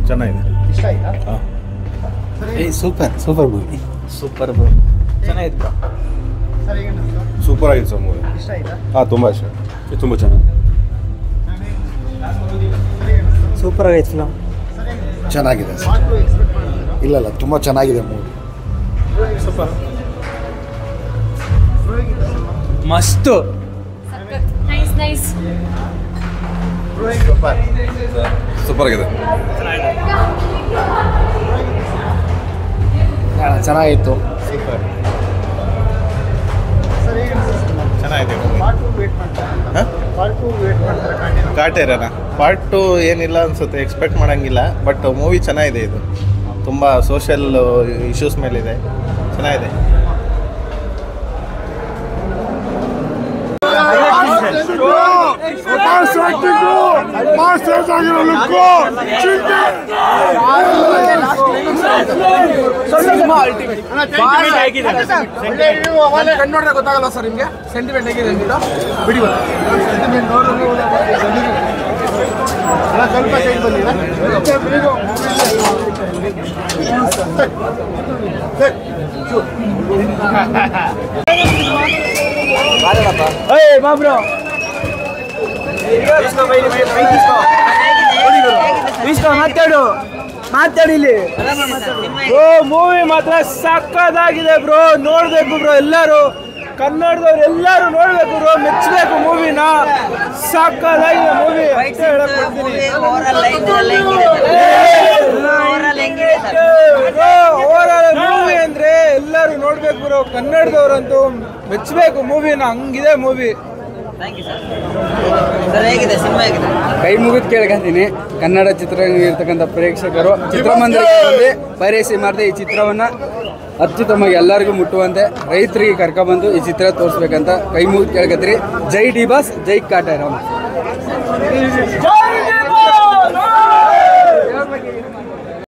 ಚೆನ್ನಾಗಿದೆ. ಇಷ್ಟ ಆಯ್ತಾ? ಹಾಂ. Super movie. ಸೂಪರ್ ಬ್ರೋ, ಚೆನ್ನಾಗಿತ್ತು ಬ್ರೋ. ಸರ್ ಹೇಗೆ ಅನಿಸ್ತು? ಸೂಪರ್ ಆಗಿತ್ತು ಸರ್ ಮೂವಿ. ಇಷ್ಟ ಆಯ್ತಾ? ಹಾಂ, ತುಂಬ ಇಷ್ಟ. ತುಂಬ ಚೆನ್ನಾಗಿ. ಸೂಪರ್ ಆಗೈತೆ ಫಿಲಮ್. ಚೆನ್ನಾಗಿದೆ ಸರ್. ಪಾರ್ಟ್ 2 ಎಕ್ಸ್ಪೆಕ್ಟ್ ಮಾಡಿದ್ರು. ಇಲ್ಲ ತುಂಬ ಚೆನ್ನಾಗಿದೆ ಮೂವಿ. ಸೂಪರ್. ಮಸ್ತು. ನೈಸ್. ಸೂಪರ್ ಆಗಿದೆ. ಚೆನ್ನಾಗಿತ್ತು. ಸರ್ ಹೇಗೆ ಅನಿಸ್ತು? ಚೆನ್ನಾಗಿದೆ. ಪಾರ್ಟ್ 2 ವೇಟ್ ಮಾಡ್ತಾರೆ. ಪಾರ್ಟ್ 2 ವೇಟ್ ಮಾಡ್ತಾರೆ ಕಂಟಿನ್ಯೂ. ಕಾಟೇರನ ಪಾರ್ಟ್ 2 ಏನಿಲ್ಲ ಅನ್ಸುತ್ತೆ, ಎಕ್ಸ್ಪೆಕ್ಟ್ ಮಾಡೋಂಗಿಲ್ಲ. ಬಟ್ ಮೂವಿ ಚೆನ್ನಾಗಿದೆ. ಇದು ತುಂಬ ಸೋಷಿಯಲ್ ಇಶ್ಯೂಸ್ ಮೇಲಿದೆ. ಚೆನ್ನಾಗಿದೆ. ಕನ್ನಡ ಗೊತ್ತಾಗಲ್ಲ ಸರ್ ನಿಮಗೆ ಸೆಂಟಿಮೆಂಟ್ ಹೇಗಿದೆ ಅಂತ ಬಿಡಿ. ಸೆಂಟಿಮೆಂಟ್ ಸ್ವಲ್ಪ ಸೈಡ್ ಬಂದಿದೆ. ಮಾತಾಡಿಲಿ. ಮೂವಿ ಮಾತ್ರ ಸಕ್ಕದಾಗಿದೆ ಬ್ರೋ, ನೋಡ್ಬೇಕು ಬ್ರೋ. ಎಲ್ಲರೂ ಕನ್ನಡದವ್ರು ಎಲ್ಲರೂ ನೋಡ್ಬೇಕು ಬ್ರೋ, ಮೆಚ್ಚಬೇಕು ಮೂವಿನ. ಸಕ್ಕದಾಗಿದೆ ಮೂವಿ. ಓವರಾಲ್ ಮೂವಿ ಅಂದ್ರೆ ಎಲ್ಲರೂ ನೋಡ್ಬೇಕು ಬ್ರೋ, ಕನ್ನಡದವ್ರಂತೂ ಮೆಚ್ಚಬೇಕು ಮೂವಿನ. ಹಂಗಿದೆ ಮೂವಿ. ಕೈ ಮುಗಿದು ಕೇಳ್ಕೊಂತೀನಿ, ಕನ್ನಡ ಚಿತ್ರರಂಗ ಇರ್ತಕ್ಕಂಥ ಪ್ರೇಕ್ಷಕರು ಚಿತ್ರಮಂದಿರಕ್ಕೆ ಬಂದು ಪೈರೇಸಿ ಮಾಡದೆ ಈ ಚಿತ್ರವನ್ನ ಅತ್ಯುತ್ತಮವಾಗಿ ಎಲ್ಲರಿಗೂ ಮುಟ್ಟುವಂತೆ ರೈತರಿಗೆ ಕರ್ಕೊಬಂದು ಈ ಚಿತ್ರ ತೋರಿಸ್ಬೇಕಂತ ಕೈ ಮುಗಿದು ಕೇಳ್ಕೊತೀರಿ. ಜೈ ಡಿ ಬಾಸ್, ಜೈ ಕಾಟೇರಮ್ಮ.